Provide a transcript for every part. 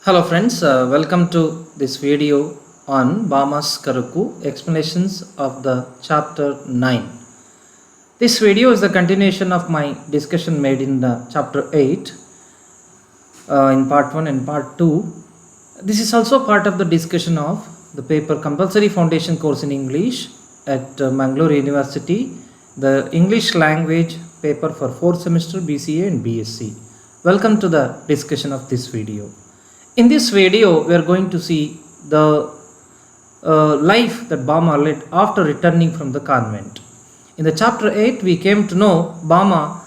Hello friends, welcome to this video on Bama KARUKKU explanations of the chapter 9. This video is the continuation of my discussion made in the chapter 8 in part 1 and part 2. This is also part of the discussion of the paper Compulsory Foundation Course in English at Mangalore University, the English language paper for 4th semester BCA and BSc. Welcome to the discussion of this video. In this video, we are going to see the life that Bama led after returning from the convent. In the chapter 8, we came to know Bama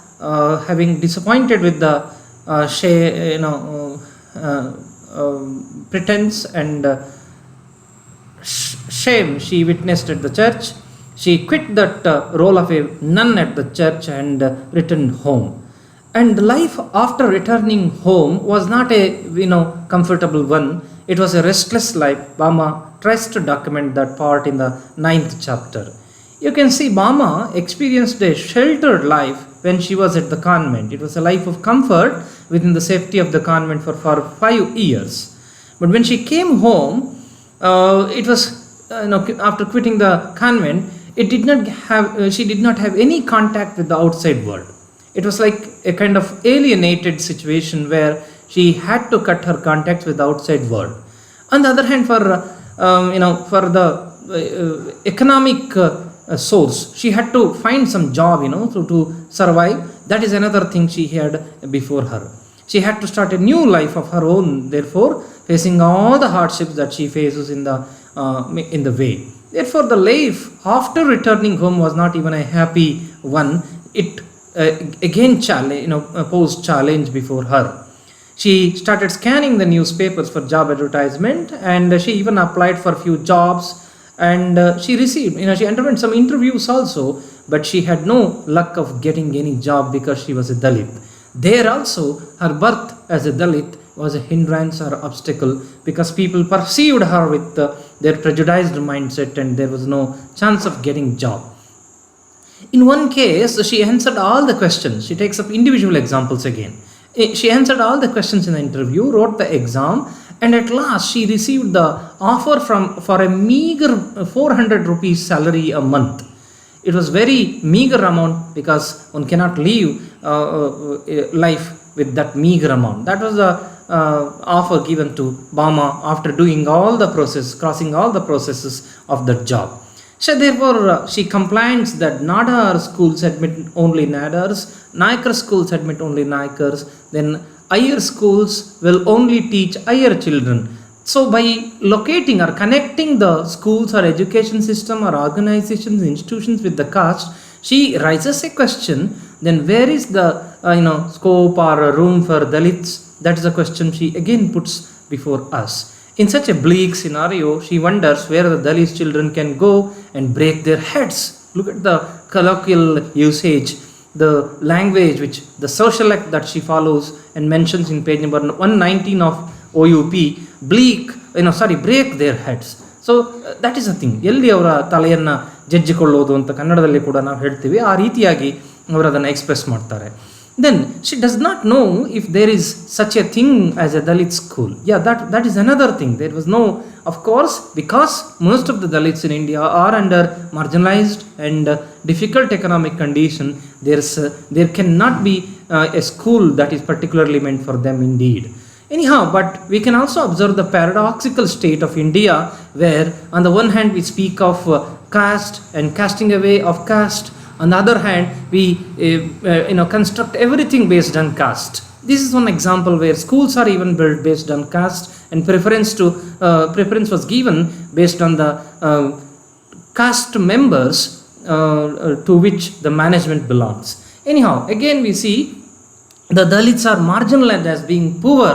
having disappointed with the pretense and shame she witnessed at the church. She quit that role of a nun at the church and returned home. And life after returning home was not a comfortable one. It was a restless life. Bama tries to document that part in the 9th chapter. You can see Bama experienced a sheltered life when she was at the convent. It was a life of comfort within the safety of the convent for 5 years. But when she came home, it was after quitting the convent, she did not have any contact with the outside world. It was like a kind of alienated situation where she had to cut her contacts with the outside world. On the other hand, for the economic source, she had to find some job, to survive. That is another thing she had before her. She had to start a new life of her own, therefore facing all the hardships that she faces in the way. Therefore, the life after returning home was not even a happy one. It again posed challenge before her. She started scanning the newspapers for job advertisement, and she even applied for a few jobs, and she received, she underwent some interviews also, but she had no luck of getting any job because she was a Dalit. There also, her birth as a Dalit was a hindrance or obstacle because people perceived her with their prejudiced mindset, and there was no chance of getting job. In one case, she answered all the questions. She takes up individual examples again. She answered all the questions in the interview, wrote the exam, and at last she received the offer for a meager 400 rupees salary a month. It was very meager amount because one cannot live life with that meager amount. That was the offer given to Bama after doing all the process, crossing all the processes of that job. So therefore, she complains that Nadar schools admit only Nadars, Naikar schools admit only Naikars, then Iyer schools will only teach Iyer children. So by locating or connecting the schools or education system or organizations, institutions with the caste, she raises a question, then where is the scope or room for Dalits? That is a question she again puts before us. In such a bleak scenario, she wonders where the Dalit children can go and break their heads. Look at the colloquial usage, the language, the social act that she follows and mentions in page number 119 of OUP, break their heads. So that is a thing. ಎಲ್ಲಿ ಅವರ ತಲೆಯನ್ನು ಜಜ್ಜಿಕೊಳ್ಳೋದು ಅಂತ ಕನ್ನಡದಲ್ಲಿ ಕೂಡ ನಾವು ಹೇಳ್ತೀವಿ, ಆ ರೀತಿಯಾಗಿ ಅವರು ಅದನ್ನು ಎಕ್ಸ್ಪ್ರೆಸ್ ಮಾಡ್ತಾರೆ. Then she does not know if there is such a thing as a Dalit school. Yeah, that is another thing. There was no, of course, because most of the Dalits in India are under marginalized and difficult economic condition. There cannot be a school that is particularly meant for them indeed. Anyhow, but we can also observe the paradoxical state of India, where on the one hand we speak of caste and casting away of caste. On the other hand, we construct everything based on caste. This is one example where schools are even built based on caste, and preference was given based on the caste members to which the management belongs. Anyhow, again we see the Dalits are marginalized as being poor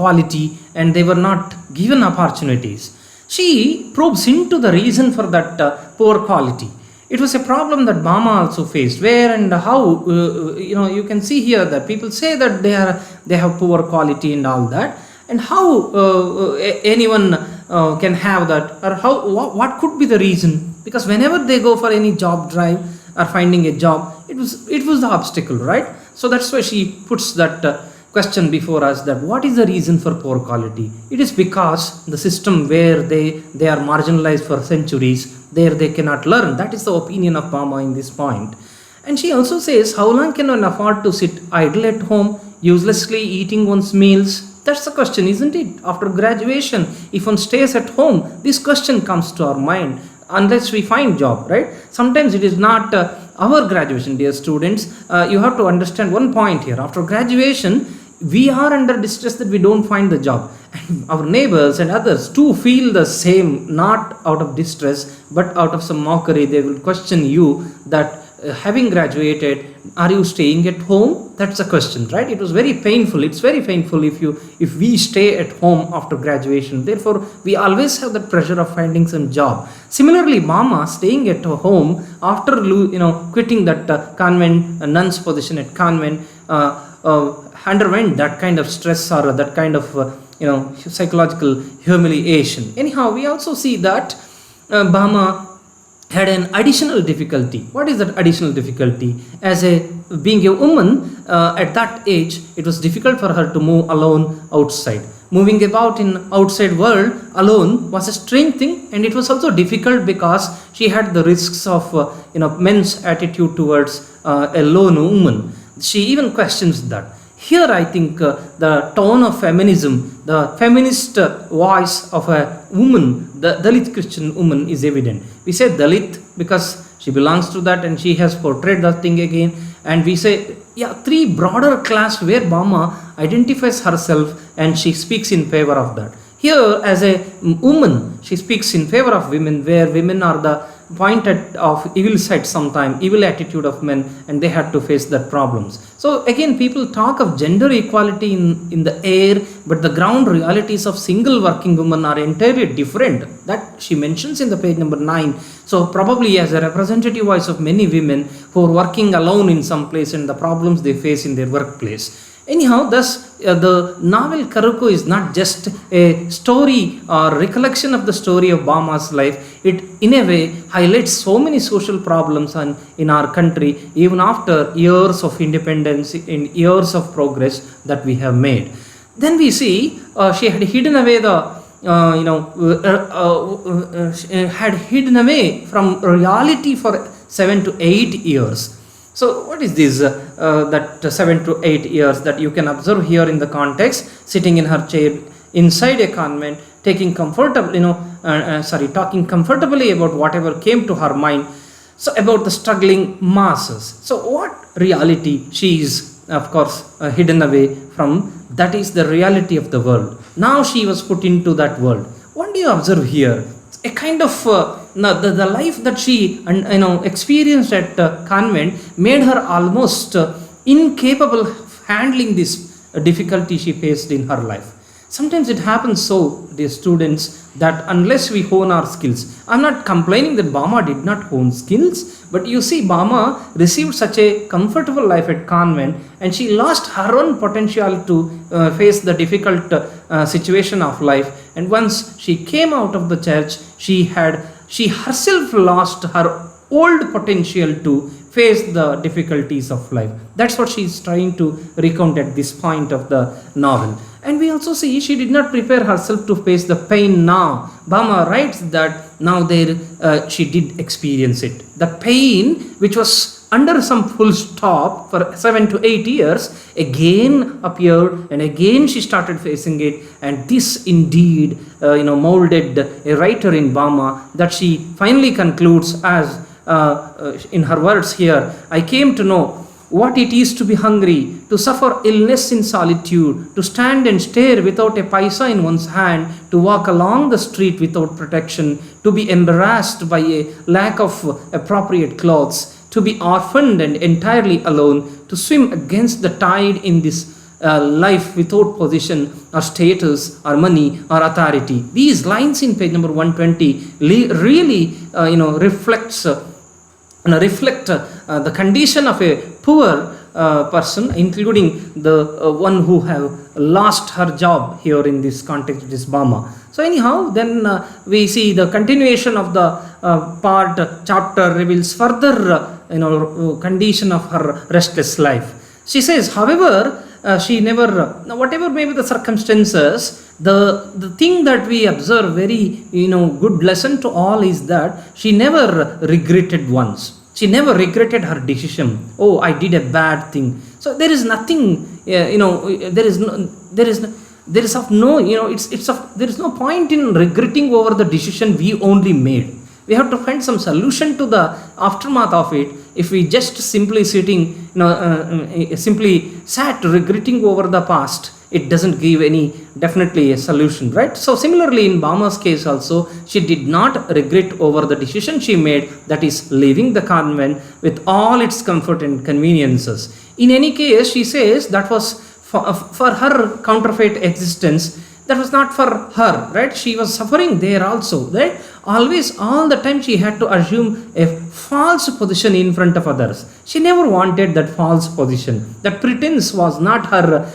quality, and they were not given opportunities. She probes into the reason for that poor quality. It was a problem that Bama also faced. Where and how, you can see here that people say that they have poor quality and all that, and how anyone can have that, or what could be the reason? Because whenever they go for any job drive or finding a job, it was the obstacle, right? So that's why she puts that question before us that what is the reason for poor quality? It is because the system where they are marginalized for centuries, there they cannot learn. That is the opinion of Bama in this point. And she also says, how long can one afford to sit idle at home, uselessly eating one's meals? That's the question, isn't it? After graduation, if one stays at home, this question comes to our mind unless we find job, right? Sometimes it is not our graduation, dear students. You have to understand one point here. After graduation, we are under distress that we don't find the job. And our neighbors and others too feel the same, not out of distress, but out of some mockery. They will question you that having graduated, are you staying at home? That's the question, right? It was very painful. It's very painful if we stay at home after graduation. Therefore, we always have the pressure of finding some job. Similarly, Mama staying at home after quitting that convent, nun's position at convent, underwent that kind of stress or that kind of psychological humiliation. Anyhow, we also see that Bama had an additional difficulty. What is that additional difficulty? Being a woman at that age, it was difficult for her to move alone outside. Moving about in outside world alone was a strange thing, and it was also difficult because she had the risks of men's attitude towards a lone woman. She even questions that. Here I think the tone of feminism, the feminist voice of a woman, the Dalit Christian woman, is evident. We say Dalit because she belongs to that and she has portrayed that thing again. And we say, three broader class where Bama identifies herself and she speaks in favor of that. Here, as a woman, she speaks in favor of women, where women are the pointed of evil side sometimes, evil attitude of men, and they had to face that problems. So again, people talk of gender equality in the air, but the ground realities of single working women are entirely different. That she mentions in the page number 9. So probably as a representative voice of many women who are working alone in some place and the problems they face in their workplace. Anyhow, thus the novel Karukku is not just a story or recollection of the story of Bama's life. It in a way highlights so many social problems in our country, even after years of independence, in years of progress that we have made. Then we see she had hidden away had hidden away from reality for 7 to 8 years. So what is this, that 7 to 8 years that you can observe here in the context, sitting in her chair inside a convent, talking comfortably about whatever came to her mind. So about the struggling masses. So what reality she is, of course, hidden away from, that is the reality of the world. Now she was put into that world. What do you observe here? A kind of the life that she experienced at convent made her almost incapable of handling this difficulty she faced in her life. Sometimes it happens so, dear students, that unless we hone our skills, I'm not complaining that Bama did not hone skills, but you see, Bama received such a comfortable life at convent and she lost her own potential to face the difficult situation of life. And once she came out of the church, she herself lost her old potential to face the difficulties of life. That's what she is trying to recount at this point of the novel. And we also see she did not prepare herself to face the pain now. Bama writes that now she did experience it. The pain which was under some full stop for 7 to 8 years again appeared, and again she started facing it. And this indeed molded a writer in Bama, that she finally concludes as in her words here, I came to know what it is to be hungry, to suffer illness in solitude, to stand and stare without a paisa in one's hand, to walk along the street without protection, to be embarrassed by a lack of appropriate clothes, to be orphaned and entirely alone, to swim against the tide in this life without position or status or money or authority. These lines in page number 120 really reflect the condition of a poor person, including the one who have lost her job here in this context, this Bama. So anyhow, then we see the continuation of the chapter reveals further condition of her restless life. She says, however, she never, whatever may be the circumstances, the thing that we observe very, good lesson to all is that she never regretted once. She never regretted her decision. Oh, I did a bad thing. So there is nothing, there is of no, there is no point in regretting over the decision we only made. We have to find some solution to the aftermath of it. If we just simply simply sat regretting over the past, it doesn't give any definitely a solution, right? So similarly in Bama's case also, she did not regret over the decision she made, that is leaving the convent with all its comfort and conveniences. In any case, she says that was for her counterfeit existence. That was not for her, right? She was suffering there also, right? Always, all the time she had to assume a false position in front of others. She never wanted that false position. That pretense was not her,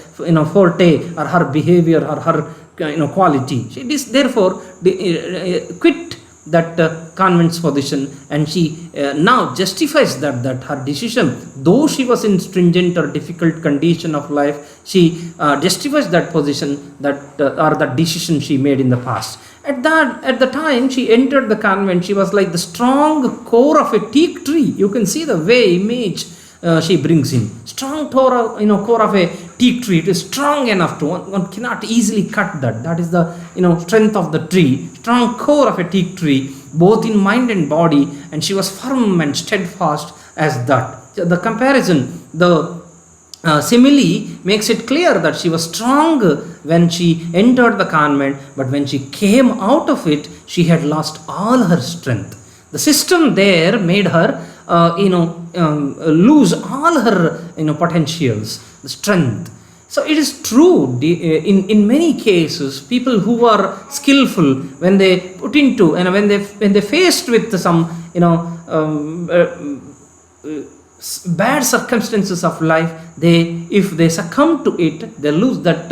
forte or her behavior or her, quality. She therefore quit that convent's position, and she now justifies that her decision, though she was in stringent or difficult condition of life, she justifies that position, that or that decision she made in the past. At the time she entered the convent, she was like the strong core of a teak tree. You can see the way image she brings in. Strong core of a teak tree. It is strong enough to one cannot easily cut that. That is the strength of the tree. Strong core of a teak tree, both in mind and body, and she was firm and steadfast as that. The comparison, the simile makes it clear that she was strong when she entered the convent, but when she came out of it, she had lost all her strength. The system there made her lose all her potentials, the strength. So it is true in many cases, people who are skillful, when they put into and when they faced with some bad circumstances of life, if they succumb to it, they lose that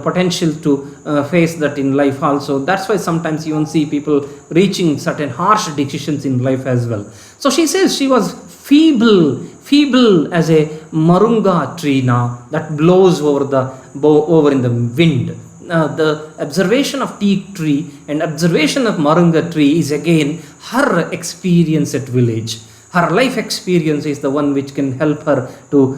potential to face that in life also. That's why sometimes you won't see people reaching certain harsh decisions in life as well. So she says she was feeble as a marunga tree now that blows over in the wind. The observation of teak tree and observation of marunga tree is again her experience at village. Her life experience is the one which can help her to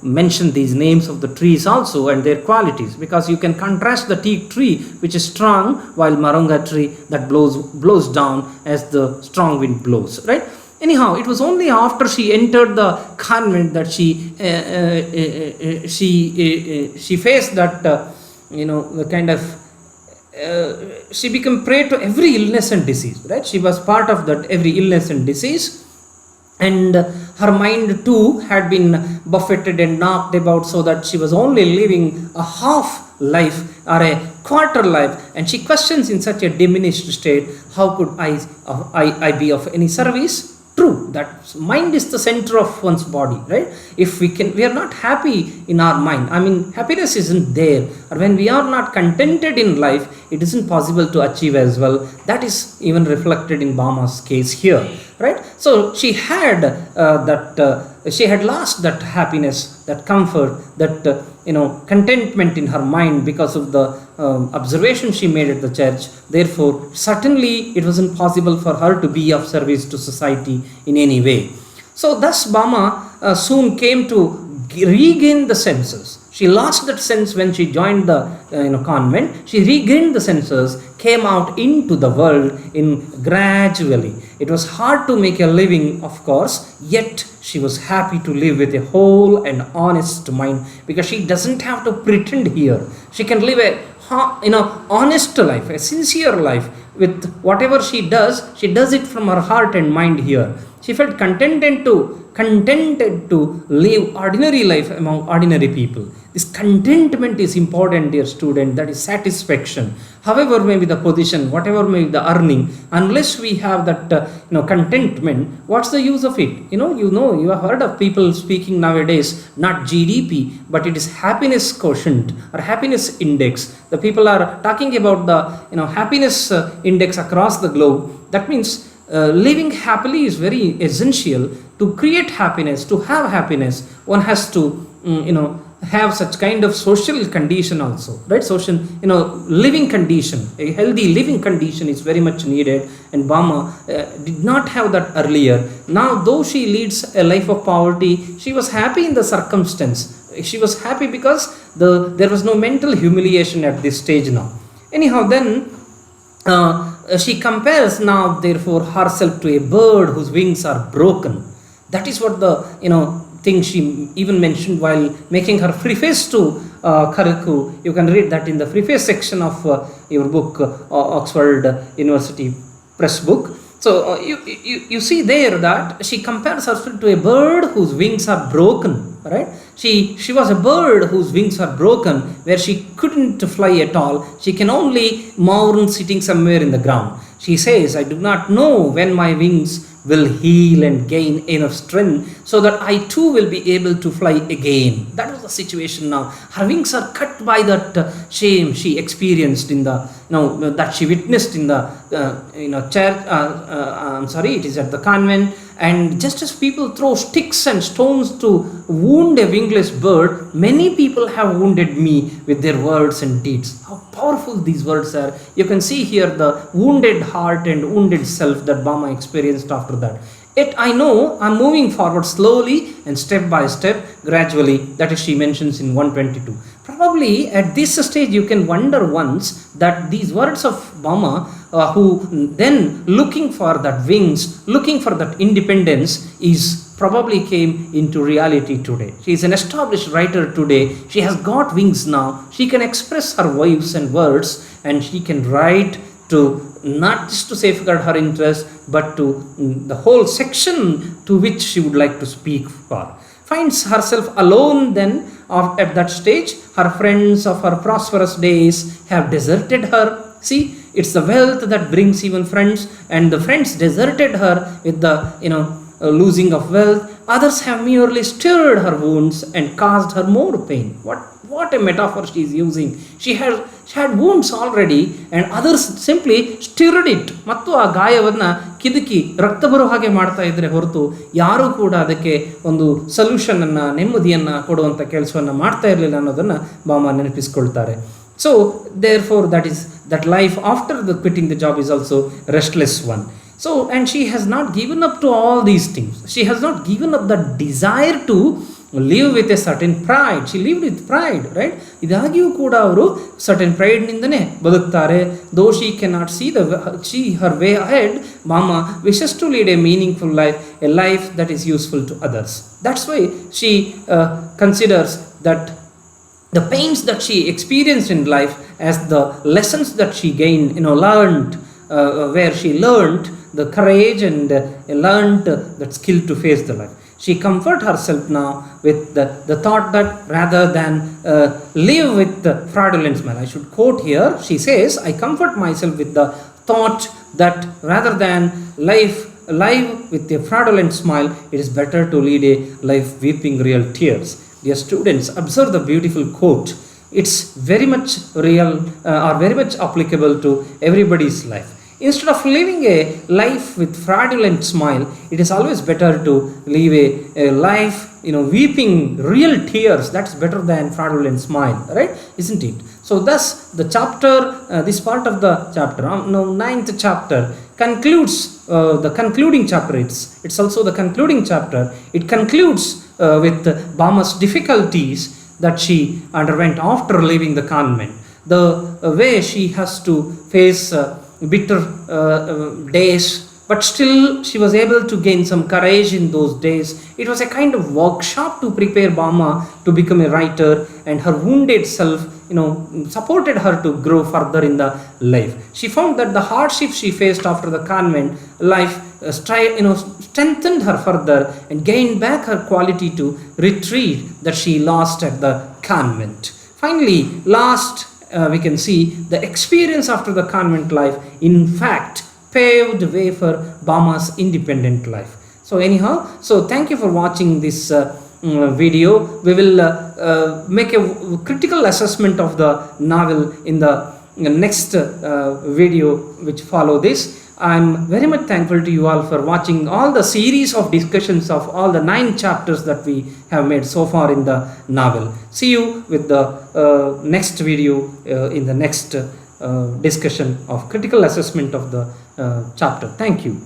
mention these names of the trees also and their qualities, because you can contrast the teak tree which is strong, while marunga tree that blows down as the strong wind blows, right? Anyhow, it was only after she entered the convent that she faced that the kind of she became prey to every illness and disease, right? She was part of that every illness and disease. And her mind too had been buffeted and knocked about, so that she was only living a half life or a quarter life, and she questions in such a diminished state, how could I be of any service? True, that mind is the center of one's body, right? If we are not happy in our mind, happiness isn't there, or when we are not contented in life, it isn't possible to achieve as well. That is even reflected in Bama's case here, right? So she had she had lost that happiness, that comfort, that contentment in her mind because of the observation she made at the church. Therefore, certainly it wasn't possible for her to be of service to society in any way. So thus Bama soon came to regain the senses. She lost that sense when she joined the convent. She regained the senses, came out into the world gradually. It was hard to make a living, of course, yet she was happy to live with a whole and honest mind, because she doesn't have to pretend here. She can live a honest life, a sincere life. With whatever she does it from her heart and mind here. She felt contented to live ordinary life among ordinary people. This contentment is important, dear student. That is satisfaction. However may be the position, whatever may be the earning, unless we have that contentment, what's the use of it? You have heard of people speaking nowadays, not GDP, but it is happiness quotient or happiness index. The people are talking about the happiness index across the globe. That means living happily is very essential. To create happiness, to have happiness, one has to have such kind of social condition also, right? Social, living condition, a healthy living condition is very much needed, and Bama did not have that earlier. Now, though she leads a life of poverty, she was happy in the circumstance. She was happy because there was no mental humiliation at this stage now. Anyhow, then she compares now, therefore, herself to a bird whose wings are broken. That is what the thing she even mentioned while making her preface to Karukku. You can read that in the preface section of your book, Oxford University Press book. So you see there that she compares herself to a bird whose wings are broken, right? She was a bird whose wings are broken, where she couldn't fly at all. She can only mourn sitting somewhere in the ground. She says, I do not know when my wings will heal and gain enough strength so that I too will be able to fly again. That was the situation now. Her wings are cut by that shame she experienced in the, that she witnessed in the, church. It is at the convent. And just as people throw sticks and stones to wound a wingless bird, many people have wounded me with their words and deeds. How powerful these words are. You can see here the wounded heart and wounded self that Bama experienced after that. Yet I know I'm moving forward slowly and step by step, gradually. That is, she mentions in 122. Probably at this stage you can wonder once that these words of Bama, who then looking for that wings, looking for that independence, is probably came into reality today. She is an established writer today. She has got wings now. She can express her views and words, and she can write to not just to safeguard her interest, but to the whole section to which she would like to speak for. Finds herself alone then at that stage. Her friends of her prosperous days have deserted her. See, it's the wealth that brings even friends, and the friends deserted her with the losing of wealth. Others have merely stirred her wounds and caused her more pain. What a metaphor she is using. She had wounds already, and others simply stirred it. ಮತ್ತು ಆ ಗಾಯವನ್ನ ಕಿದುಕಿ ರಕ್ತ ಬರೋ ಹಾಗೆ ಮಾಡ್ತಾ ಇದ್ರೆ ಹೊರತು ಯಾರೂ ಕೂಡ ಅದಕ್ಕೆ ಒಂದು ಸೊಲ್ಯೂಷನ್ ಅನ್ನ, ನೆಮ್ಮದಿಯನ್ನ ಕೊಡುವಂತ ಕೆಲಸವನ್ನ ಮಾಡ್ತಾ ಇರಲಿಲ್ಲ ಅನ್ನೋದನ್ನ ಬಾಮ ನೆನಪಿಸಿಕೊಳ್ತಾರೆ. So therefore that life after the quitting the job is also restless one. So, and she has not given up to all these things. She has not given up the desire to live with a certain pride. She lived with pride, right? ಇದಾಗಿಯೂ ಕೂಡ ಅವರು certain pride ನಿಂದನೇ ಬದುಕ್ತಾರೆ. Though she cannot see her way ahead, Mama wishes to lead a meaningful life, a life that is useful to others. That's why she considers that the pains that she experienced in life as the lessons that she gained, learned, where she learned the courage and learned that skill to face the life. She comforts herself now with the thought that rather than live with the fraudulent smile, I should quote here, she says, I comfort myself with the thought that rather than live with a fraudulent smile, it is better to lead a life weeping real tears. Dear students, observe the beautiful quote. It's very much real or very much applicable to everybody's life. Instead of living a life with fraudulent smile, it is always better to live a life, weeping real tears. That's better than fraudulent smile, right? Isn't it? So thus the chapter, this part of the chapter, ninth chapter, concludes the concluding chapter. It's also the concluding chapter. It concludes with Bama's difficulties that she underwent after leaving the convent. The way she has to face bitter days, but still she was able to gain some courage in those days. It was a kind of workshop to prepare Bama to become a writer, and her wounded self supported her to grow further in the life. She found that the hardships she faced after the convent life strengthened her further and gained back her quality to retreat that she lost at the convent. Finally, we can see the experience after the convent life in fact paved the way for Bama's independent life. So anyhow, thank you for watching this video. We will make a critical assessment of the novel in the next video which follow this. I'm very much thankful to you all for watching all the series of discussions of all the 9 chapters that we have made so far in the novel. See you with the next video in the next discussion of critical assessment of the chapter. Thank you.